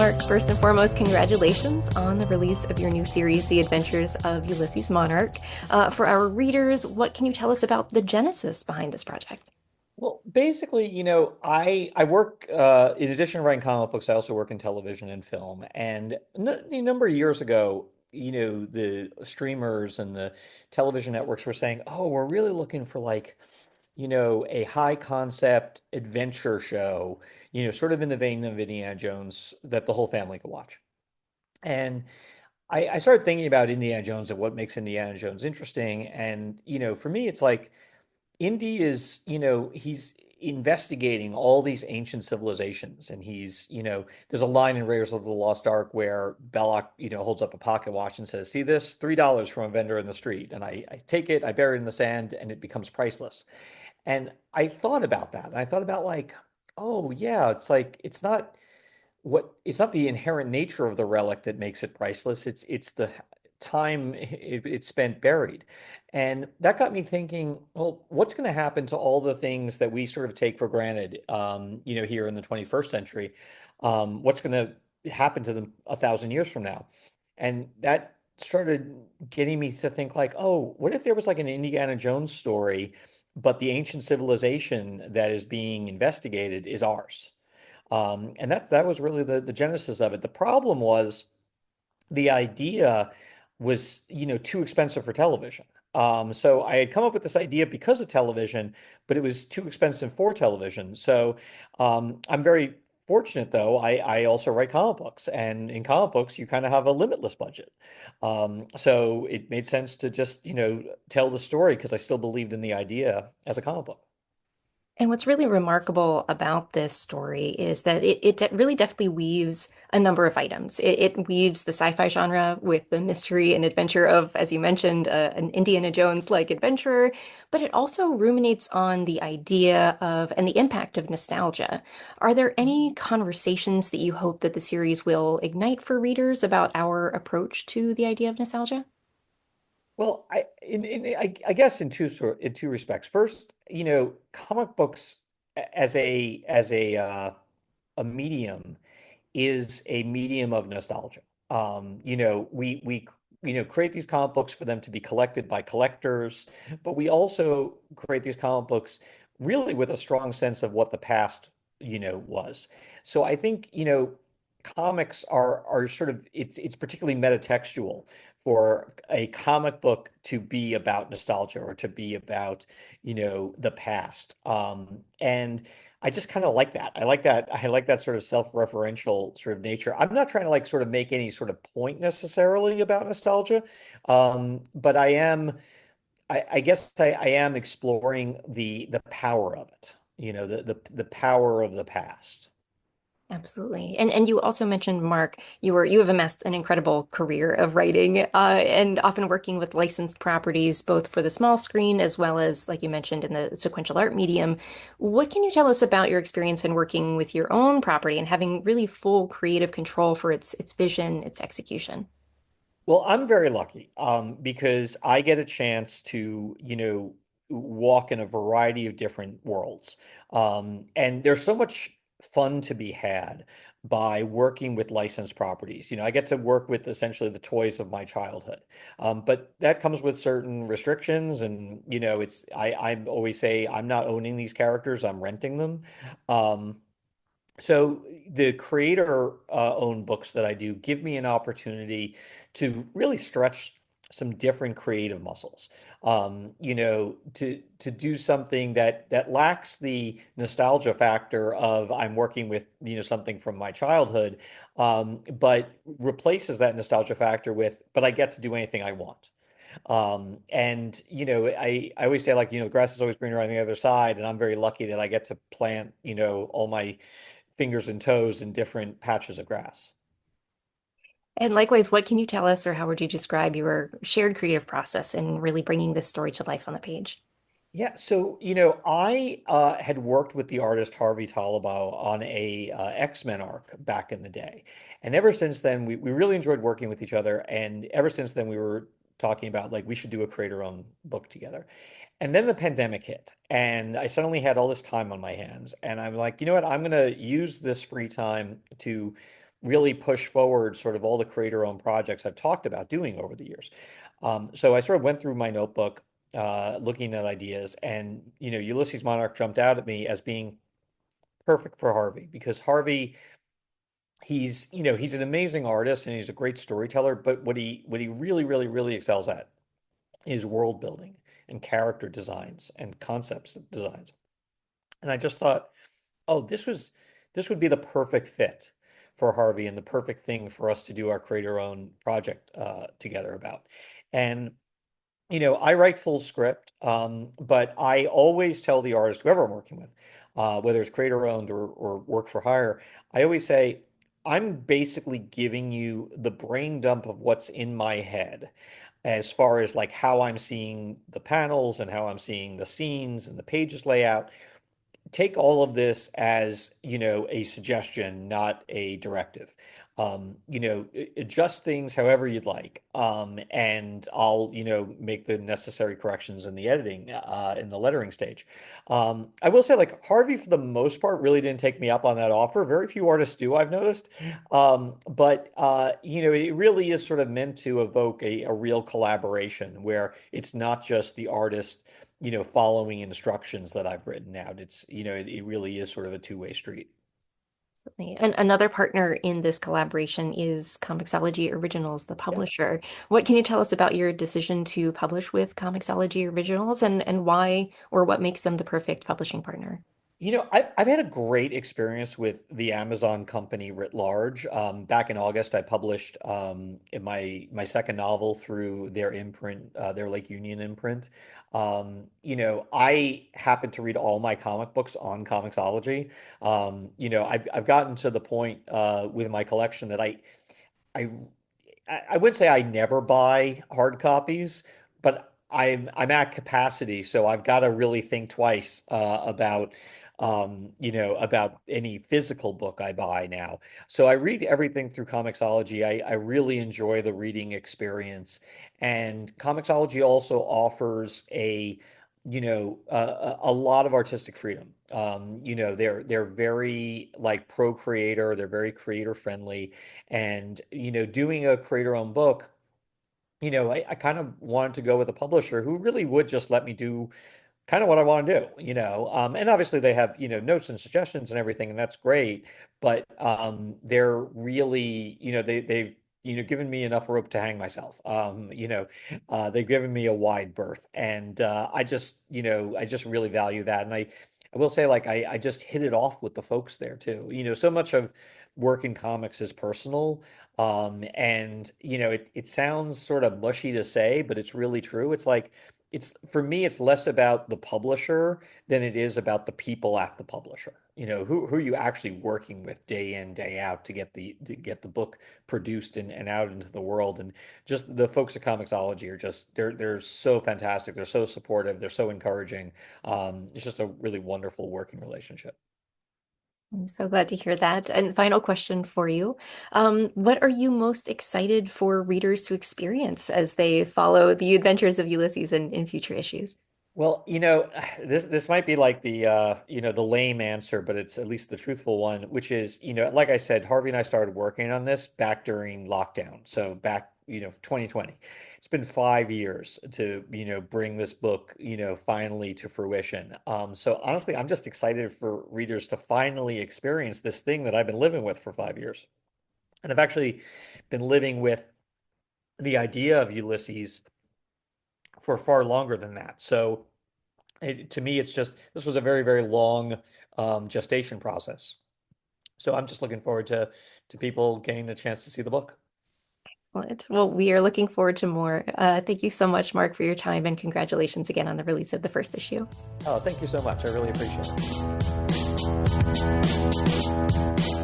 Marc, first and foremost, congratulations on the release of your new series, The Adventures of Ulysses Monarch. For our readers, what can you tell us about the genesis behind this project? Well, basically, I work in addition to writing comic books, I also work in television and film. And a number of years ago, the streamers and the television networks were saying, "Oh, we're really looking for a high concept adventure show, sort of in the vein of Indiana Jones that the whole family could watch." And I started thinking about Indiana Jones and what makes Indiana Jones interesting. And, for me, it's like Indy is, he's investigating all these ancient civilizations, and there's a line in Raiders of the Lost Ark where Belloc, holds up a pocket watch and says, "See this? $3 from a vendor in the street." And I take it, I bury it in the sand, and it becomes priceless. And I thought about that. And I thought about like, oh yeah, it's like it's not the inherent nature of the relic that makes it priceless. It's the time it's spent buried. And that got me thinking, well, what's going to happen to all the things that we sort of take for granted, here in the 21st century? What's going to happen to them 1,000 years from now? And that started getting me to think like, oh, what if there was like an Indiana Jones story, but the ancient civilization that is being investigated is ours? And that was really the genesis of it. The problem was the idea was, too expensive for television. So I had come up with this idea because of television, but it was too expensive for television. So I'm very fortunate, though. I also write comic books, and in comic books, you kind of have a limitless budget. So it made sense to just, tell the story because I still believed in the idea as a comic book. And what's really remarkable about this story is that it really definitely weaves a number of items. It weaves the sci-fi genre with the mystery and adventure of, as you mentioned, an Indiana Jones-like adventurer, but it also ruminates on the idea of and the impact of nostalgia. Are there any conversations that you hope that the series will ignite for readers about our approach to the idea of nostalgia? Well, I guess in two respects. First, comic books as a medium is a medium of nostalgia. We create these comic books for them to be collected by collectors, but we also create these comic books really with a strong sense of what the past, was. So I think, comics are sort of it's particularly metatextual for a comic book to be about nostalgia or to be about, the past. And I just kind of like that. I like that. I like that sort of self-referential sort of nature. I'm not trying to like sort of make any sort of point necessarily about nostalgia, but I guess I am exploring the power of it. The power of the past. Absolutely. And you also mentioned, Mark, you have amassed an incredible career of writing and often working with licensed properties, both for the small screen as well as, like you mentioned, in the sequential art medium. What can you tell us about your experience in working with your own property and having really full creative control for its vision, its execution? Well, I'm very lucky because I get a chance to, walk in a variety of different worlds. And there's so much fun to be had by working with licensed properties. I get to work with essentially the toys of my childhood. But that comes with certain restrictions. And, I always say I'm not owning these characters, I'm renting them. Um, so the creator owned books that I do give me an opportunity to really stretch some different creative muscles. To do something that lacks the nostalgia factor of I'm working with, something from my childhood, but replaces that nostalgia factor with, but I get to do anything I want. And I always say like, the grass is always greener on the other side, and I'm very lucky that I get to plant, all my fingers and toes in different patches of grass. And likewise, what can you tell us, or how would you describe your shared creative process in really bringing this story to life on the page? Yeah, so I had worked with the artist Harvey Tolibao on a X-Men arc back in the day, and ever since then we really enjoyed working with each other. And ever since then we were talking about like we should do a creator-owned book together. And then the pandemic hit, and I suddenly had all this time on my hands, and I'm like, you know what? I'm gonna use this free time to really push forward sort of all the creator-owned projects I've talked about doing over the years. So I sort of went through my notebook, looking at ideas, and Ulysses Monarch jumped out at me as being perfect for Harvey because Harvey, he's an amazing artist and he's a great storyteller, but what he really, really, really excels at is world building and character designs and concepts designs. And I just thought, oh, this would be the perfect fit for Harvey and the perfect thing for us to do our creator-owned project together about. And I write full script, but I always tell the artist, whoever I'm working with, whether it's creator-owned or work for hire, I always say, I'm basically giving you the brain dump of what's in my head as far as like how I'm seeing the panels and how I'm seeing the scenes and the pages layout. Take all of this as, a suggestion, not a directive. Adjust things however you'd like. And I'll, make the necessary corrections in the editing, in the lettering stage. I will say, like, Harvey, for the most part, really didn't take me up on that offer. Very few artists do, I've noticed. But it really is sort of meant to evoke a real collaboration where it's not just the artist following instructions that I've written out. It really is sort of a two-way street. Absolutely. And another partner in this collaboration is ComiXology Originals, the Yeah. publisher. What can you tell us about your decision to publish with ComiXology Originals and why or what makes them the perfect publishing partner? I've had a great experience with the Amazon company writ large. Back in August, I published in my second novel through their imprint, their Lake Union imprint. I happen to read all my comic books on ComiXology. I've gotten to the point with my collection that I I wouldn't say I never buy hard copies, but I'm at capacity, so I've got to really think twice about any physical book I buy now. So I read everything through ComiXology. I really enjoy the reading experience, and ComiXology also offers a lot of artistic freedom. They're very like pro creator, they're very creator friendly, and doing a creator-owned book, I kind of wanted to go with a publisher who really would just let me do kind of what I want to do, and obviously they have, notes and suggestions and everything, and that's great. But they're really, they've, given me enough rope to hang myself. They've given me a wide berth, and I just really value that. And I will say, like, I just hit it off with the folks there too. So much of work in comics is personal. And it sounds sort of mushy to say, but it's really true. It's like, it's for me, it's less about the publisher than it is about the people at the publisher. Who are you actually working with day in, day out to get the book produced and out into the world. And just the folks at ComiXology are just they're so fantastic. They're so supportive. They're so encouraging. It's just a really wonderful working relationship. I'm so glad to hear that. And final question for you. What are you most excited for readers to experience as they follow the adventures of Ulysses in future issues? Well, this might be like the lame answer, but it's at least the truthful one, which is, like I said, Harvey and I started working on this back during lockdown. So back, 2020. It's been 5 years to, bring this book, finally to fruition. So honestly, I'm just excited for readers to finally experience this thing that I've been living with for 5 years. And I've actually been living with the idea of Ulysses for far longer than that. So to me, it's just this was a very, very long gestation process. So I'm just looking forward to people getting the chance to see the book. Excellent. Well, we are looking forward to more. Thank you so much, Mark, for your time, and congratulations again on the release of the first issue. Oh, thank you so much. I really appreciate it.